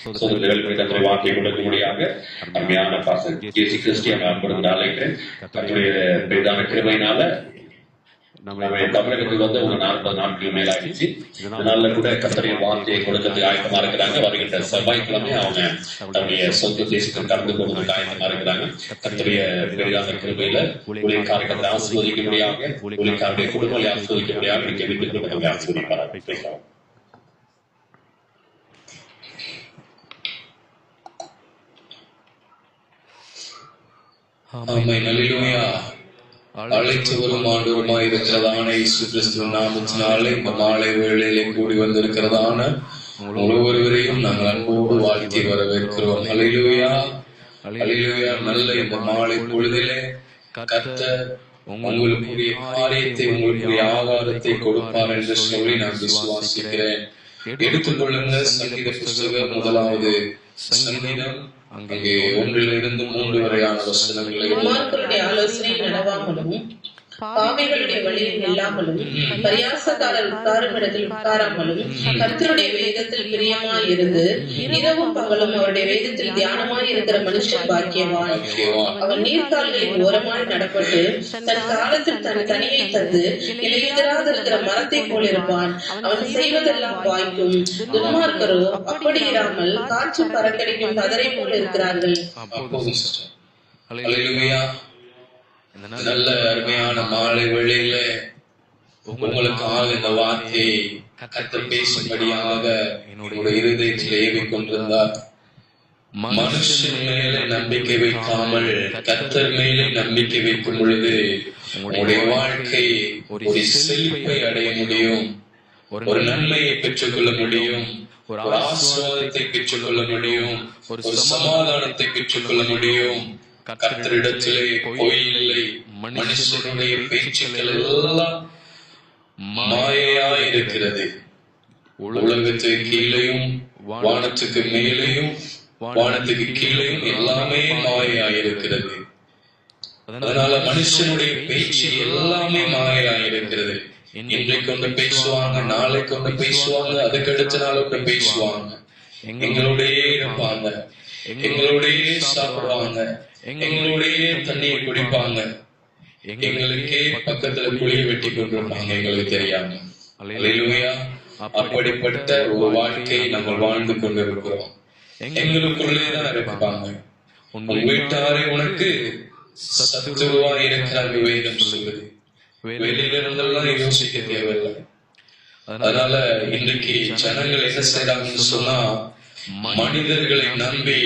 சோதனைகள் கத்தரை வார்த்தை கொடுக்கும்படியாக அருமையான பாசம் ஜேசி கிறிஸ்டியன் அன்படுகிற அழைக்கிறேன். கத்தருடைய பெரிதான கிருபையினால நம்ம தமிழகத்துக்கு வந்து ஒரு 40 நாட்கள் மேலாகிடுச்சு. இதனால கூட கத்தருடைய வார்த்தையை கொடுக்கறதுக்கு ஆயத்தமா இருக்கிறாங்க. வருகின்ற செவ்வாய்க்கிழமை அவங்க தன்னுடைய சொந்த தேசத்தில் கலந்து கொள்வதற்கு ஆயத்தமா இருக்கிறாங்க. கத்தருடைய பெரிதான கிருபையில ஊழியக்கார கத்தரை ஆசீர்வதிக்கும்படியாக, ஊழியக்காருடைய குடும்பங்களை ஆசீர்வதிக்கும்படியாக நீங்க வீட்டுக்கு குடும்பங்களை ஆசீர்வதிப்பார்கள். பேசலாம். ஆமென். அல்லேலூயா. அழைத்து வரும் ஆண்டவருமாய் இருக்கிறதான இயேசு கிறிஸ்துவின் நாமத்தினாலே இந்த மாலை வேளையிலே கூடி வந்திருக்கிறதான ஒவ்வொருவரையும் நாங்கள் அன்போடு வாழ்த்தி வரவேற்கிறோம். அல்லேலூயா, அல்லேலூயா. நல்ல இந்த மாலை பொழுதிலே கர்த்தர் உங்களுக்குரிய காரியத்தை, உங்களுக்குரிய ஆகாரத்தை கொடுப்பார் என்று சொல்லி நான் விசுவாசிக்கிறேன். எடுத்துக்கொள்ளுங்க சங்கீத புஸ்தகம் 1வது சங்கீதம், அங்கே 1 முதல் 3 வரையான வசனங்களை. ஆலோசனை நடவாமலும் பாவிகளுடைய வழியில் இல்லாமலும் பரியாசக்காரர் உட்காரும் இடத்தில் உட்காராமலும் கர்த்தருடைய வேதத்தில் பிரியமாய் இருந்து இரவும் பகலும் அவருடைய வேதத்தில் தியானமாய் இருக்கிற மனுஷன் பாக்கியவான். அவன் நீர்க்கால்களின் ஓரமாய் நடப்பட்டு தன் காலத்தில் தன் கனியை தந்து இலையுதிராது இருக்கிற மரத்தை போல் இருப்பான். அவன் செய்வதெல்லாம் வாய்க்கும். துன்மார்க்கரோ அப்படி இராமல் காற்று பறக்கடிக்கும் பதரை போல் இருக்கிறார்கள். நல்ல அருமையான மாலை வேளையில உங்களுக்காக இந்த வார்த்தையை கர்த்தர் பேசும்படியாக என்னுடைய இருதயத்தில் ஏவிக் கொண்டிருந்தார். மனுஷன் மேலே நம்பிக்கை வைக்காமல் கர்த்தர் மேலே நம்பிக்கை வைக்கும் பொழுது உங்களுடைய வாழ்க்கை ஒரு செழிப்பை அடைய முடியும், ஒரு நன்மையை பெற்றுக்கொள்ள முடியும், ஒரு ஆசீர்வாதத்தை பெற்றுக்கொள்ள முடியும், ஒரு சமாதானத்தை பெற்றுக்கொள்ள முடியும். கர்த்தரிடத்திலே பொய் இல்லை. மனுஷனுடைய பேச்சுக்கள் எல்லாம் மாயையா இருக்கிறது. உலகத்துக்கு கீழேயும் வானத்துக்கு மேலேயும் வானத்துக்கு கீழேயும் எல்லாமே மாயையா இருக்கிறது. அதனால மனுஷனுடைய பேச்சு எல்லாமே மாயையா இருக்கிறது. இன்றைக்கு ஒன்று பேசுவாங்க, நாளைக்கு ஒன்று பேசுவாங்க, அதுக்கு அடுத்த நாள் ஒன்று பேசுவாங்க. எங்களுடையே இருப்பாங்க, எங்களுடையே சாப்பிடுவாங்க, எங்களுடைய தண்ணியை குடிப்பாங்க, எங்களுக்கே பக்கத்துல குழியை வெட்டி கொண்டிருப்பாங்க எங்களுக்கு தெரியாம. அல்லேலூயா. அப்படிப்பட்ட ஒரு வாழ்க்கையை நம்ம வாழ்ந்து கொண்டிருக்கிறோம். எங்களுக்குள்ளேதான் இருப்பாங்க. உன் வீட்டாரே உனக்கு சத்துருவா இருக்கிறாங்க வேதம் சொல்லுது. வெளியில இருந்தெல்லாம் யோசிக்க தேவையில்லை. அதனால இன்றைக்கு ஜனங்கள் என்ன செய்யறாங்கன்னு சொன்னா, மனிதர்களை நம்பி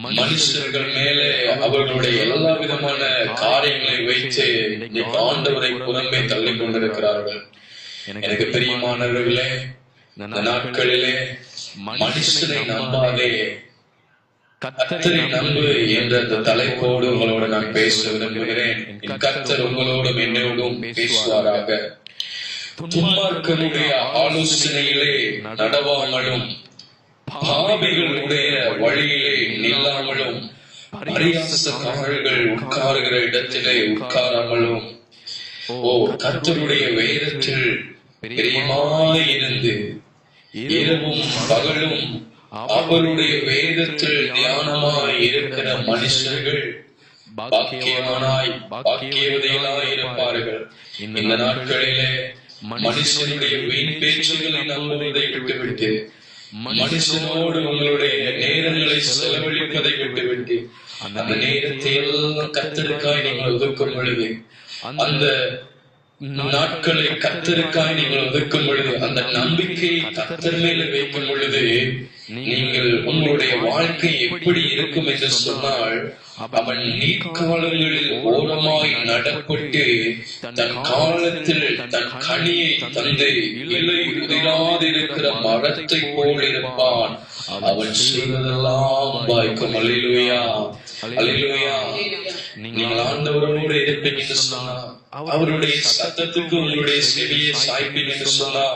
மனுஷர்கள் மேலே அவர்களுடைய எல்லா விதமான காரியங்களை வைத்து ஆண்டவரை புறம்பே தள்ளி கொண்டிருக்கிறார்கள். எனக்கு பிரியமானவர்களே, இந்த நாட்களிலே மனுஷனை நம்பாதே, கர்த்தரை நம்பு என்ற அந்த தலைப்போடு உங்களோட நான் பேச விரும்புகிறேன். கர்த்தர் உங்களோடும் என்னோடும் பேசுவாராக. துன்மார்க்கனுடைய ஆலோசனையிலே நடவாமலும் பாவிகளுடைய வழியிலே நில்லாமலும் பரியாசக்காரர்கள் உட்காருகிற இடத்திலே உட்காராமலும் கர்த்தருடைய வேதத்தில் பிரியமாயிருந்து இரவும் பகலும் அவருடைய வேதத்தில் தியானமாய் இருக்கிற மனுஷர்கள் பாக்கியவதிகளாய் இருப்பார்கள். இந்த நாட்களிலே மனுஷனுடைய வீண் பேச்சுகளை நம்புவதை விட்டுவிட்டு, மனுஷனோடு உங்களுடைய நேரங்களை செலவழிப்பதை விட்டுவிட்டு, அந்த நேரத்தை எல்லாம் கர்த்தருக்காய் நீங்கள் ஒதுக்கும் பொழுது, அந்த நாட்களை கர்த்தருக்காய் நீங்கள் ஒதுக்கும் பொழுது, அந்த நம்பிக்கையை கர்த்தர் மேல வைக்கும் பொழுது, நீங்கள் உங்களுடைய வாழ்க்கை எப்படி இருக்கும் என்று சொன்னால், அவன் நீர்க்காலங்களில் ஓரமாய் நடப்பட்டு தன் காலத்தில் தன் கனியை தந்து இலை உதிராதிருக்கிற மரத்தை போல் இருப்பான். அவன் செய்வதெல்லாம் வாய்க்கும். அல்லேலூயா, அல்லேலூயா. நீங்கள் ஆண்டவரோடு இருப்பீங்க என்று சொன்னா, அவருடைய சத்தத்துக்கு உங்களுடைய செவியை சாய்ப்பீங்க என்று சொன்னா,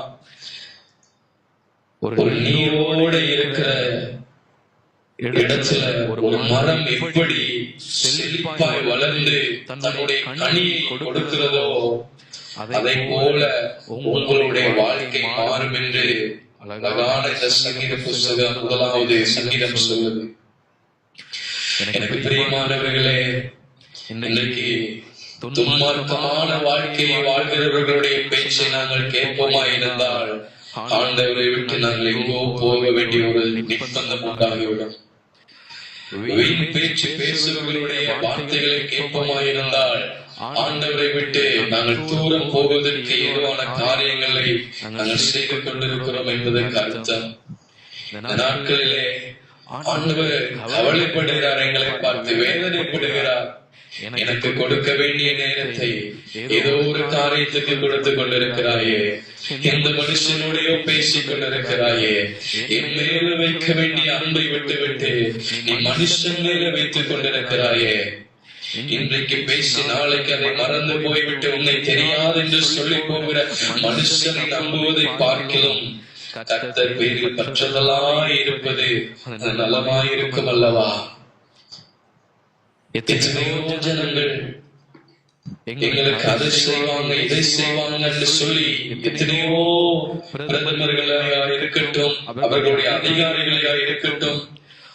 ஒரு நீரோட இருக்கிற இடத்துல ஒரு மரம் எப்படி செழிப்பாய் வளர்ந்து தன்னுடைய கனியை கொடுக்கிறதோ, அதை போல உங்களுடைய வாழ்க்கை மாறும் என்று அழகான இந்த சங்கீத புஸ்தகம் முதலாவது சங்கீதம் சொல்லுது. எனக்கு பிரியமானவர்களே, இன்றைக்கு துன்மார்க்கமான வாழ்க்கையை வாழ்கிறவர்களுடைய பேச்சை நாங்கள் கேட்போமா இருந்தால் ஆண்டவரை விட்டு நாங்கள் எங்கோ போக வேண்டிய ஒரு நிர்பந்தம் உண்டாகிவிடும். வீண் பேச்சு பேசுபவர்களுடைய வார்த்தைகளை கேட்போமா இருந்தால் ஆண்டவரை விட்டு நாங்கள் தூரம் போவதற்கு ஏதுவான காரியங்களை நாங்கள் செய்து கொண்டிருக்கிறோம் என்பதற்கு அர்த்தம். இந்த நாட்களிலே ஆண்டவர் கவலைப்படுகிறார், எங்களை பார்த்து வேதனைப்படுகிறார். எனக்கு கொடுக்க வேண்டிய நேரத்தை ஏதோ ஒரு காரியத்துக்கு கொடுத்து கொண்டிருக்கிறாயே, எந்த மனுஷனுடையோ பேசிக் கொண்டிருக்கிறாயே, என் மேல வைக்க வேண்டிய அன்பை விட்டு விட்டு நீ மனுஷன் மேல வைத்துக் கொண்டிருக்கிறாயே. இன்றைக்கு பேசி நாளைக்கு அதை மறந்து போய்விட்டு உன்னை தெரியாது என்று சொல்லி போகிற மனுஷனை நம்புவதை பார்க்கலாம் கர்த்தர் பேரில் பற்றுதலாய் இருப்பது அது நலமாய் இருக்கும் அல்லவா? எத்தனையோ ஜனங்கள் எங்களுக்கு அதை செய்வாங்க இதை செய்வாங்க என்று சொல்லி எத்தனையோ பிரதமர்களாயா இருக்கட்டும், அவர்களுடைய அதிகாரிகளையா இருக்கட்டும்,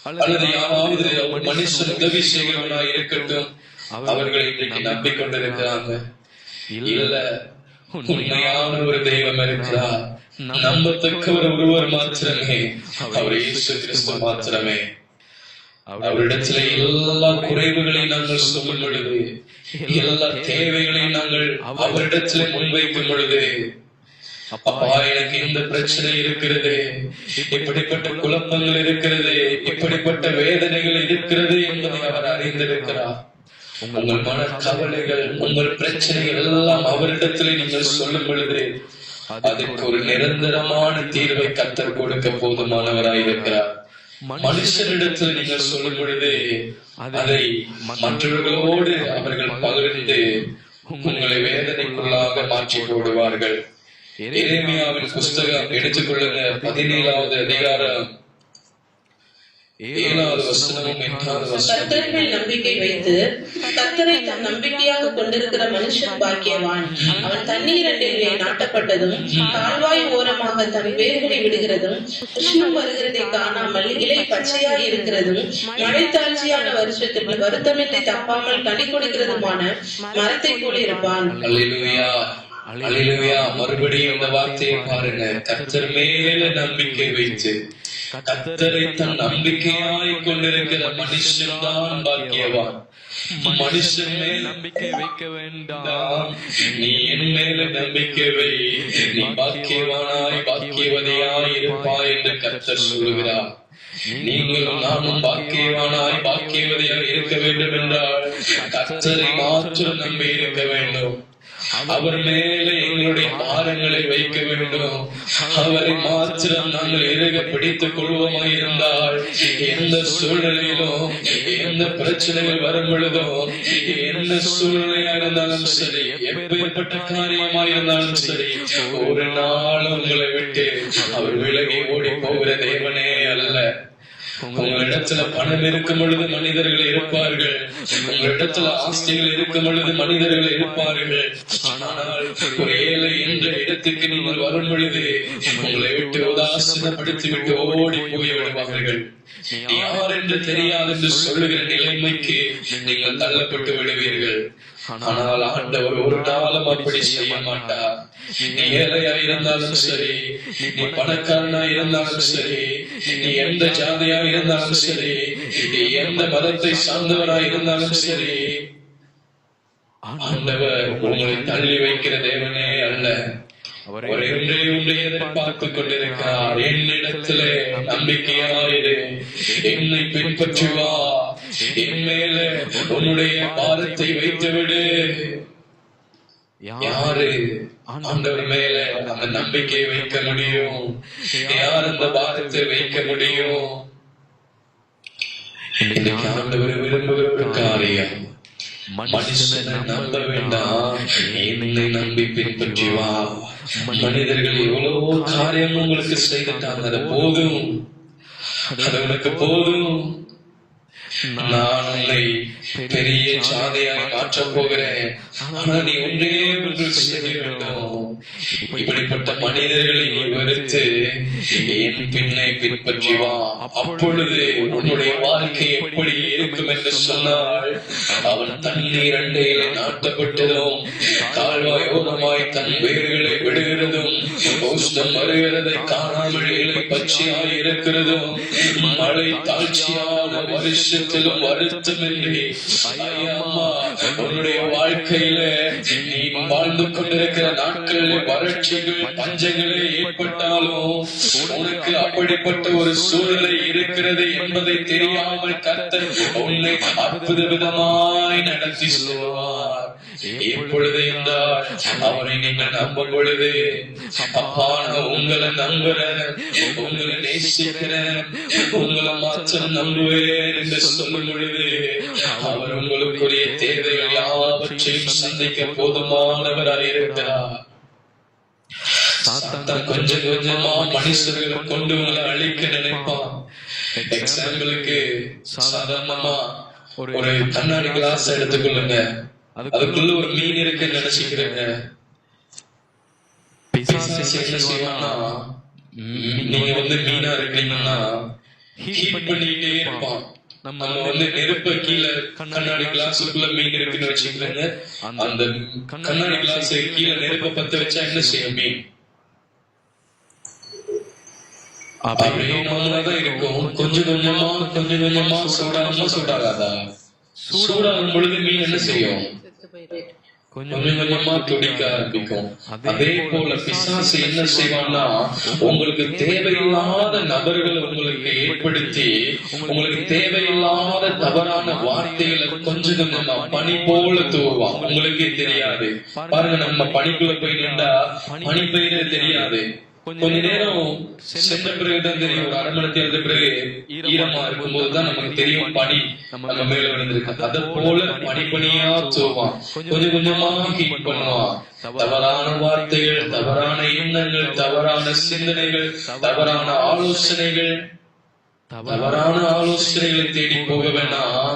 அல்லது யாராவது மனுஷன் உதவி செய்கிறவனா இருக்கட்டும், அவர்களை இன்றைக்கு நம்பிக்கொண்டிருக்கிறாங்க. இல்ல, உண்மையான ஒரு தெய்வம் இருக்கிறார், நம்பத்தக்க ஒருவர் மாத்திரமே, அவர் இயேசு கிறிஸ்து மாத்திரமே. அவரிடத்துல எல்லா குறைவுகளையும் நாங்கள் சொல்லும் பொழுது, எல்லா தேவைகளையும் நாங்கள் அவரிடத்துல முன்வைக்கும் பொழுது, அப்பா எனக்கு இந்த பிரச்சனை இருக்கிறது, இப்படிப்பட்ட குழப்பங்கள் இருக்கிறது, இப்படிப்பட்ட வேதனைகள் இருக்கிறது என்பதை அவர் அறிந்திருக்கிறார். உங்கள் மன கவலைகள், உங்கள் பிரச்சனைகள் எல்லாம் அவரிடத்திலே நீங்கள் சொல்லும் பொழுது அதற்கு ஒரு நிரந்தரமான தீர்வை கர்த்தர் கொடுக்க போதுமானவராயிருக்கிறார். மனுஷனிடத்தில் நீங்கள் சொல்லும் பொழுது அதை மற்றவர்களோடு அவர்கள் பகிர்ந்து உங்களை வேதனைக்குள்ளாக மாற்றி போடுவார்கள். எரேமியாவின் புஸ்தகம் எடுத்துக்கொள்ளுங்க, 17வது அதிகாரம் 7வது வசனமும் 8வது வசனம். கர்த்தர் மேல் நம்பிக்கை வைத்து கர்த்தரை தன் நம்பிக்கையாக கொண்டிருக்கிற மனுஷன் பாக்கியவான். அவன் தண்ணீர் அண்டையிலே நாட்டப்பட்டதும் கால்வாய் ஓரமாக தன் வேர்களை விடுகிறதும் உஷ்ணம் வருகிறதை காணாமல் இலை பச்சையாய் இருக்கிறதும் மழைத்தாழ்ச்சியான வருஷத்திற்கு வருத்தமின்றி தப்பாமல் கனி கொடுக்கிறதுமான மரத்தை போல் இருப்பான். அல்லேலூயா, அல்லேலூயா. மறுபடியும் இந்த வார்த்தையை பாருங்க. கர்த்தர் மேல நம்பிக்கை வைத்து கர்த்தரை தன் நம்பிக்கையாய் கொண்டிருக்கிற மனுஷன் தான் பாக்கியவான். மனுஷன் மேல் நம்பிக்கை வைக்க வேண்டாம், நீ என் மேல நம்பிக்கை வை, நீ பாக்கியவானாய் பாக்கியவதியாய் இருப்பாய் என்று கர்த்தர் சொல்கிறார். நீங்களும் நானும் பாக்கியவானாய் பாக்கியவதியாய் இருக்க வேண்டும் என்றால் கர்த்தரை மாற்றம் நம்பி இருக்க வேண்டும். அவர் மேலே எங்களுடைய பாரங்களை வைக்க வேண்டும். அவரை மாத்திரம் நாங்கள் இறுக பிடித்துக் கொள்வோமாய் இருந்தால் எந்த சூழ்நிலையிலும் எந்த பிரச்சனைகள் வரும் பொழுதோ, எந்த சூழ்நிலையா இருந்தாலும் சரி, எப்பேற்பட்ட காரியமாய் இருந்தாலும் சரி, ஒரு நாள் உங்களை விட்டு அவர் விலகி ஓடி போகிற தேவனே அல்ல. உங்களிடத்துல பணம் இருக்கும் பொழுது மனிதர்கள் இருப்பார்கள், உங்களிடத்துல ஆஸ்திகள் இருக்கும் பொழுது மனிதர்கள் இருப்பார்கள். ஆனால் ஒரு ஏழை என்ற இடத்துக்கு நீங்கள் வரும் பொழுது உங்களை விட்டு உதாசீனப்படுத்தி விட்டு ஓடி போய் விடுவார்கள். யார் என்று தெரியாது என்று சொல்லுகிற நிலைமைக்கு நீங்கள் தள்ளப்பட்டு விடுவீர்கள். ஆனால் ஆண்டவர் ஒரு நாளும் அப்படி செய்ய மாட்டார். நீ ஏழையா இருந்தாலும் சரி, நீ பணக்காரனா இருந்தாலும் சரி, நீ எந்த ஜாதியா இருந்தாலும் சரி, நீ எந்த மதத்தை சார்ந்தவரா இருந்தாலும் சரி, ஆண்டவர் உங்களை தள்ளி வைக்கிற தேவனே அல்ல. அவர் ஒன்றே எதிர்பார்த்து கொண்டிருக்கிறார். என்னிடத்திலே நம்பிக்கையாயிரு, என்னை பின்பற்றி வா, என் மேல உன்னுடைய பாரத்தை வைத்து விடு. யாரு ஆண்டவர் மேல அந்த நம்பிக்கையை வைக்க முடியும்? யார் அந்த பாரத்தை வைக்க முடியும்? இன்னைக்கு ஆண்டவர் விரும்புகிற ஒரு காரியம், மனுஷனை நம்ப வேண்டாம், என்னை நம்பி பின்பற்றி வா. மனிதர்கள் எவ்வளவோ காரியம் உங்களுக்கு செய்துட்டாங்க, அது போதும், அது உனக்கு போதும். நான் உன்னை பெரிய சாதையாய் மாற்றப் போகிறேன், ஆனா நீ ஒன்றே ஒன்று செய்ய வேண்டும். இப்படிப்பட்ட மனிதர்களை நீ வெறுத்து என் பின்னை பின்பற்றி வா, அப்பொழுது உன்னுடைய வாழ்க்கை எப்படி இருக்கும் என்று சொன்னால், அவன் தண்ணீர் அண்டையிலே நாட்டப்பட்டதும் தாழ்வாய் ஓரமாய் தன் வேர்களை விடுகிறதும் உஷ்ணம் வருகிறதை காணாமல் இலை பச்சையாய் இருக்கிறதும் மழை தாழ்ச்சியான வருஷத்திலும் வருத்தமின்றி ஐயம்மா உன்னுடைய வாழ்க்கையில நீ வாழ்ந்து கொண்டிருக்கிற நாட்களில் வறட்சிகள் பஞ்சங்களே ஏற்பட்டாலும் உனக்கு அப்படிப்பட்ட ஒரு சூழ்நிலை இருக்கிறது என்பதை தெரியாமல் கர்த்தர் உன்னை அற்புத விதமாய் நடத்தி செல்வார். எப்பொழுது என்றால் அவரை நீங்கள் நம்பும் பொழுது, அப்பா நான் உங்களை நம்புறேன், உங்களை நேசிக்கிறேன், உங்களை மாத்திரம் நம்புவேன் என்று சொல்லும் பொழுது அவர் உங்களுக்குரிய தேவைகள் யாவற்றையும் சந்திக்க போதுமானவராய் இருக்கிறார். கொஞ்சம் கொஞ்சமா மனுஷர்களை கொண்டு உங்களை அழிக்க நினைப்பான். எக்ஸாம்பிளுக்கு சாதாரணமா ஒரு கண்ணாடி கிளாஸ் எடுத்துக்கொள்ளுங்க, அதுக்குள்ள ஒரு மீன் இருக்குன்னு நினைச்சுக்கிறேங்க. என்ன செய்வான்னா, நீங்க மீனா இருக்கீங்கன்னா ஹீட் பண்ணிட்டே இருப்பான். நம்ம நெருப்ப கீழே கண்ணாடி கிளாஸுக்குள்ள மீன் இருக்குன்னு வச்சுக்கிறேங்க. அந்த கண்ணாடி கிளாஸ் கீழே நெருப்ப பத்த வச்சா என்ன செய்யும்? மீன் அப்படியே தான் இருக்கும். கொஞ்சம் கொஞ்சமா சூடாகாதா? சூடாகும் பொழுது மீன் என்ன செய்யும்? கொஞ்சம் கொஞ்சமா துடிக்க ஆரம்பிக்கும். அதே போல பிசாசு என்ன செய்வான்னா, உங்களுக்கு தேவையில்லாத நபர்களை உங்களுக்கு ஏற்படுத்தி உங்களுக்கு தேவையில்லாத தவறான வார்த்தைகளை கொஞ்சம் கொஞ்சமா பனி போல தூவான். உங்களுக்கே தெரியாது. பாருங்க, நம்ம பனிக்குள்ள போய் நின்றா பனி பெய்யறது தெரியாது. கொஞ்ச நேரம் சென்ற பிறகுதான் தெரியும். ஒரு அரை மணி நேரத்துக்கு பிறகு ஈரமா இருக்கும் போதுதான் நமக்கு தெரியும் பனி நம்ம மேல விழுந்திருக்கு. அத போல பனியா தூவான். கொஞ்சம் கொஞ்சமா ஹீட் பண்ணுவான். தவறான வார்த்தைகள், தவறான எண்ணங்கள், தவறான சிந்தனைகள், தவறான ஆலோசனைகளை தேடி போக வேண்டாம்.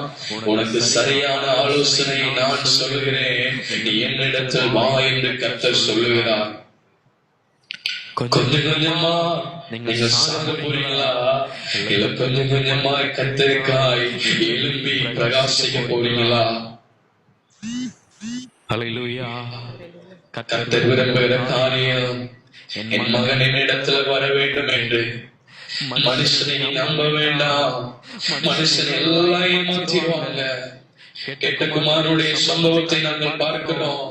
உனக்கு சரியான ஆலோசனையை நான் சொல்லுகிறேன், நீ என்னிடத்தில் வா என்று கர்த்தர் சொல்லுகிறார். கொஞ்சம் கொஞ்சமா நீங்க சாக போறீங்களா, இல்ல கொஞ்சம் கொஞ்சமா கர்த்தருக்காய் எழும்பி பிரகாசிக்க போறீங்களா? ஹல்லேலூயா. கர்த்தர் விரும்புகிற காரியம், என் மகன் என்னிடத்துல வர வேண்டும் என்று. மனுஷனை நம்ப வேண்டாம். மனுஷன் எல்லாம் ஏமாற்றிடுவாங்க. கெட்ட குமாரனுடைய சம்பவத்தை நாங்கள் பார்க்கிறோம்.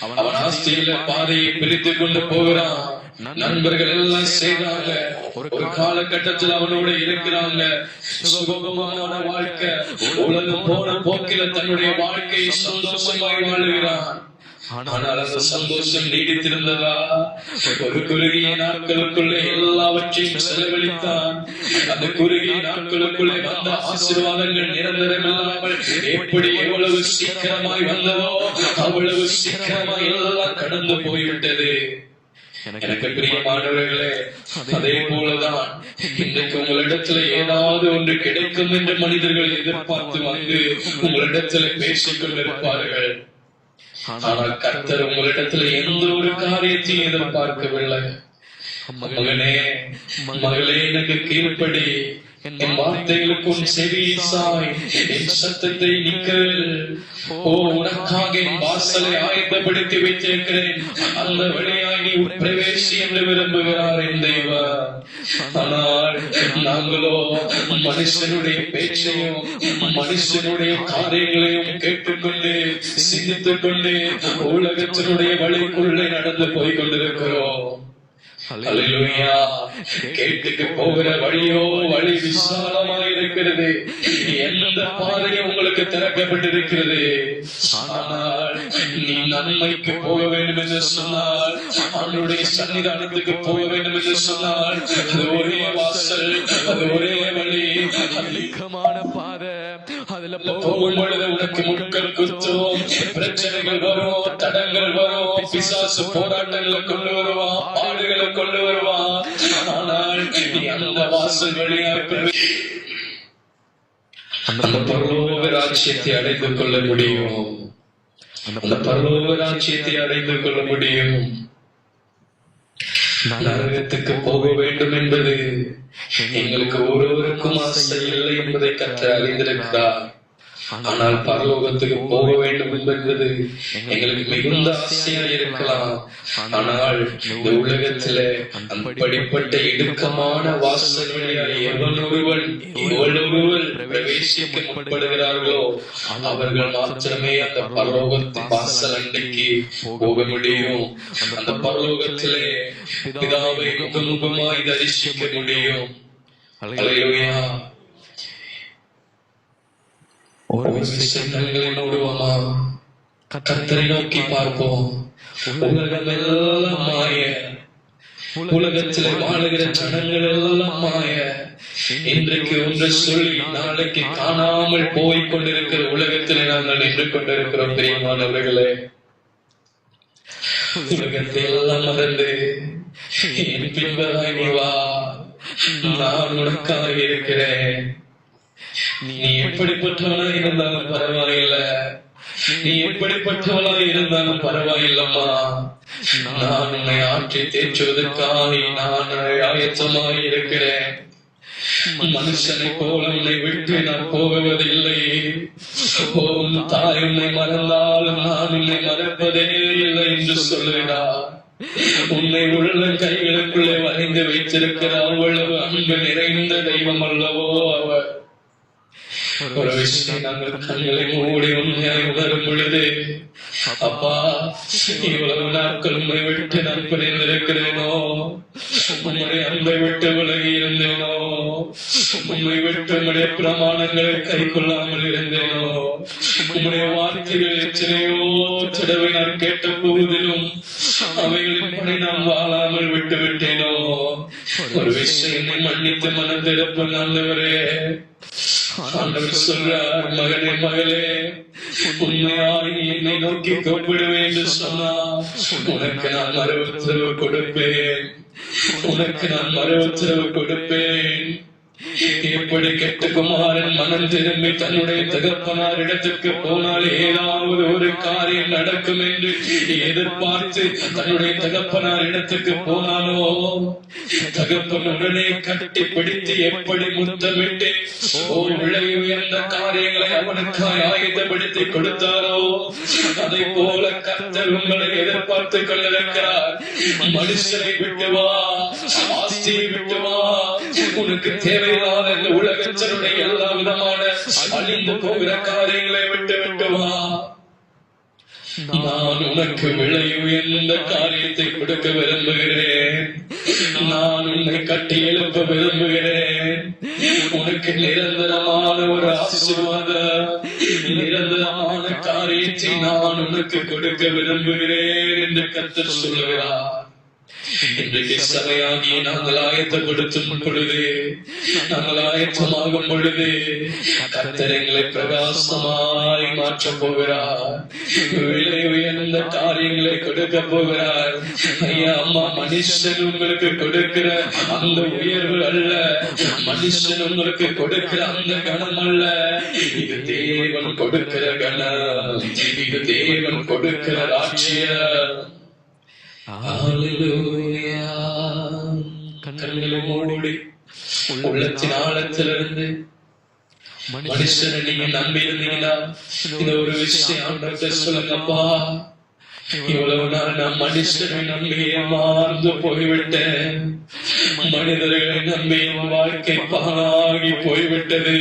அவன் ஆஸ்தியில பாதையை பிரித்து கொண்டு போகிறான். நண்பர்கள் எல்லாம் செய்தாங்க. ஒரு காலகட்டத்தில் அவனோட இருக்கிறாங்க. சுகமான வாழ்க்கை, உலகம் போன போக்கில தன்னுடைய வாழ்க்கையை சந்தோஷமாய் வாழுகிறான். ஆனால் அந்த சந்தோஷம் நீடித்திருந்ததா? ஒரு குறுகிய நாட்களுக்குள்ளே எல்லாவற்றையும் செலவழித்தான். அந்த குறுகிய நாட்களுக்குள்ளே வந்த ஆசீர்வாதங்கள் நிரந்தரம் இல்லாமல் எப்படி எவ்வளவு சீக்கிரமாய் வந்ததோ அவ்வளவு சீக்கிரமாய் எல்லாம் கடந்து போய்விட்டது. எனக்கு பிரியமானவர்களே, அதே போலதான் இன்றைக்கு உங்களிடத்துல ஏதாவது ஒன்று கிடைக்கும் என்று மனிதர்கள் எதிர்பார்த்து வந்து உங்களிடத்துல பேசிக் கொண்டிருப்பார்கள். ஆனால் கர்த்தர் உங்களிடத்துல எந்த ஒரு காரியத்தையும் எதிர்பார்க்கவில்லை. மகனே, மகளே, எனக்கு கீழ்ப்படி, என் வார்த்தைகளுக்கும் செவிசாய், என் சத்தத்தை நிக்கல். உனக்காக என் வாசலை ஆயத்தப்படுத்தி வைத்திருக்கிறேன், அந்த வழியாய் நீ பிரவேசி என்று விரும்புகிறார் என் தெய்வம். ஆனால் நாங்களோ மனுஷனுடைய பேச்சையும் மனுஷனுடைய காரியங்களையும் கேட்டுக்கொண்டு சிந்தித்துக் கொண்டு உலகத்தினுடைய வழிக்குள்ளே நடந்து போய் கொண்டிருக்கிறோம். அல்லேலூயா. கேட்டுக்கு போகிற வழியோ வழி விசாலமாக இருக்கிறது. எந்த பாதையும் உங்களுக்கு திறக்கப்பட்டிருக்கிறது. ஆனால் நீ நன்மைக்கு போக வேண்டும் என்று சொன்னால், அவனுடைய சன்னிதானத்துக்கு போக வேண்டும் என்று சொன்னால், அது ஒரே வாசல், அது ஒரே வழி, அதிகமான பாதை. அதுல போகும் பொழுது உனக்கு முட்கள் குத்தும், பிரச்சனைகள் வரும், தடங்கள் வரும், பிசாசு போராட்டங்களை கொண்டு வருவான், பாடுகளை கொண்டு வருவான். ஆனால் நீ அந்த வாசல் வழியாக அந்த பரலோக ராஜ்யத்தை அடைந்து கொள்ள முடியும். அந்த பரலோக ராஜ்யத்தை அடைந்து கொள்ள முடியும். நரகத்துக்கு போக வேண்டும் என்பது எங்களுக்கு ஒருவருக்கும் ஆசை இல்லை என்பதை கர்த்தர் அறிந்திருக்கிறார். ஆனால் பரலோகத்துக்கு போக வேண்டும் என்பது எங்களுக்கு மிகுந்த ஆசையா இருக்கலாம். ஆனால் இந்த உலகத்துல அப்படிப்பட்ட இடுக்கமான வாசல் வழியா எவனொருவன் பிரவேசிக்க முற்படுகிறார்களோ அவர்கள் மாத்திரமே அந்த பரலோகத்தின் வாசல் அண்டைக்கு போக முடியும். அந்த பரலோகத்திலே பிதாவை முகமுகமாய் தரிசிக்க முடியும். அல்லேலூயா. ஒரு விஷயங்களை நோடுவோமா? கர்த்தரை நோக்கி பார்ப்போம். உலகம் எல்லாம் மாய, உலகத்தில் வாழுகிற ஜனங்கள் எல்லாம் மாய. இன்றைக்கு ஒன்று சொல்லி நாளைக்கு காணாமல் போய் கொண்டிருக்கிற உலகத்தில் நாங்கள் நின்று கொண்டிருக்கிறோம். பிரியமானவர்களே, உலகத்தை எல்லாம் மறந்து என் பின்பதாய் நீ வா, நான் உனக்காக இருக்கிறேன். நீ எப்படிப்பட்டவனா இருந்தாலும் பரவாயில்ல, நீ எப்படிப்பட்டவளா இருந்தாலும் பரவாயில்லம்மா, நான் உன்னை ஆற்றி தேற்றுவதற்காக நான் ஆயத்தமாய் இருக்கிறேன். மனுஷனை போல உன்னை விட்டு நான் போவதில்லை. உன் தாய் உன்னை மறந்தாலும் நான் உன்னை மறப்பதே இல்லை என்று சொல்லுகிறார். உன்னை உள்ள கைகளுக்குள்ளே வரைந்து வைத்திருக்கிற அவ்வளவு அன்பு நிறைந்த தெய்வம் அல்லவோ அவர். ஒரு விஷயம் நாங்கள் கண்களை மூடி உண்மையாய் உணரும் பொழுது, அப்பா இவ்வளவு நாட்கள் உண்மை விட்டு நான் பிரிந்திருக்கிறேனோ, உன்னுடைய அன்பை விட்டு விலகி இருந்தேனோ, உண்மை விட்டு உன்னுடைய பிரமாணங்களை கை கொள்ளாமல் இருந்தேனோ, உன்னுடைய வார்த்தைகள் எத்தனையோ தடவை நான் கேட்ட போதிலும் அவைகளின்படி நான் வாழாமல் விட்டு விட்டேனோ. ஒரு விஷயம் மன்னித்து மனம் திறப்பு நல்லவரே. ஆண்டவர் சொல்றார், மகனே மகளே, உண்மையாய் என்னை நோக்கி கூப்பிடுவேன் என்று சொன்னார், உனக்கு நான் மறு உத்தரவு கொடுப்பேன், உனக்கு நான் மறு உத்தரவு கொடுப்பேன். எப்படி கெட்ட குமாரன் மனம் திரும்பி தன்னுடைய தகப்பனார் இடத்துக்கு போனால் ஏதாவது ஒரு காரியம் நடக்கும் என்று எதிர்பார்த்து தன்னுடைய தகப்பனார் இடத்துக்கு போனாலோ, தகப்பன் உடனே கட்டி பிடித்து எப்படி முத்தமிட்டு விலை உயர்ந்த காரியங்களை அவனுக்காய் ஆயுதப்படுத்தி கொடுத்தாரோ, அதை போல கர்த்தர் உங்களை எதிர்பார்த்து கொண்டிருக்கிறார். மனுஷனை விட்டு வா, ஆஸ்தியை விட்டு வா, உனக்கு தேவையான இந்த உலகத்தினுடைய எல்லா விதமான அழிந்து போகிற காரியங்களை விட்டு விட்டு வா. நான் உனக்கு விலை உயர்ந்த காரியத்தை கொடுக்க விரும்புகிறேன். நான் உன்னை கட்டி எழுப்ப விரும்புகிறேன். உனக்கு நிரந்தரமான ஒரு ஆசீர்வாத நிரந்தரமான காரியத்தை நான் உனக்கு கொடுக்க விரும்புகிறேன் என்று கர்த்தர் சொல்லுகிறார். இன்றைக்கு சபையாகிய நாங்கள் ஆயத்தப்படுத்தும் பொழுது, நாங்கள் ஆயத்தமாகும் பொழுது கர்த்தர் எங்களை பிரகாசமாய் மாற்றப் போகிறார். விலை உயர்ந்த காரியங்களை கொடுக்க போகிறார். ஐயா அம்மா, மனுஷன் உங்களுக்கு கொடுக்கிற அந்த உயர்வு அல்ல, மனுஷன் உங்களுக்கு கொடுக்கிற அந்த கணம் அல்ல, இது தேவன் கொடுக்கிற கணம், இது தேவன் கொடுக்கிற ராஜ்யம். கண்களை மூடி உள்ளத்தின் ஆழத்திலிருந்து மனுஷனை நீங்க நம்பி இருந்தீங்கன்னா இந்த ஒரு விஷயம் ஆண்டவர்கிட்ட சொல்லுங்கப்பா, இவ்வளவு நாள் நான் மனுஷனை நம்பி ஏமாந்து போய்விட்டேன், மனிதர்களை நம்பி என் வாழ்க்கை பாழாகி போய்விட்டது.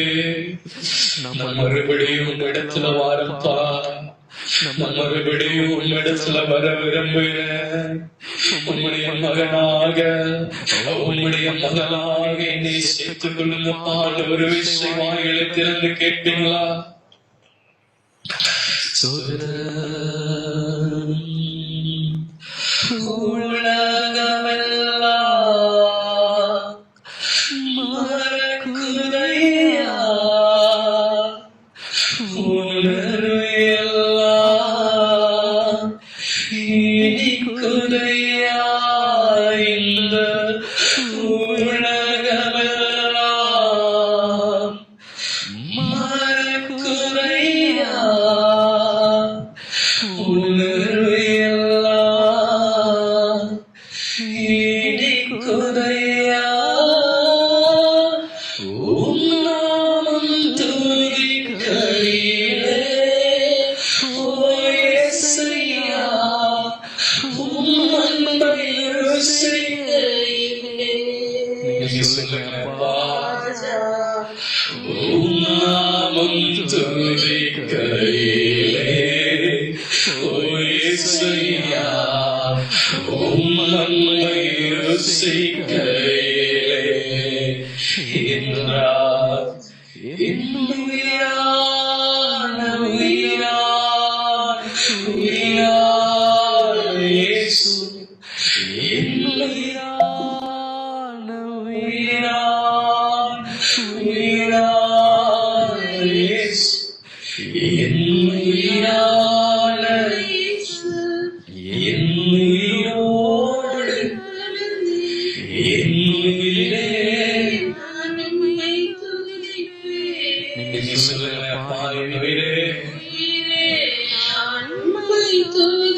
நான் மறுபடியும் இடத்துல வாரப்பா, நான் மறுபடியும் உன்னிடத்துல வர விரும்புகிறேன். உன்னுடைய மகனாக என்னை சேர்த்துக் கொள்ளுங்கப்பா. ஒரு விஷயம் வாயிலை திறந்து கேட்பீங்களா? நாமம் துதிக்கையிலே ஓ இயேசுயா உம் அன்பை ருசிக்கையிலே நீங்க சொல்லுங்கப்பா உம் நாமம் துதிக்கையிலே ஓ இயேசுயா உம் அன்பை ருசிக்கையிலே துதி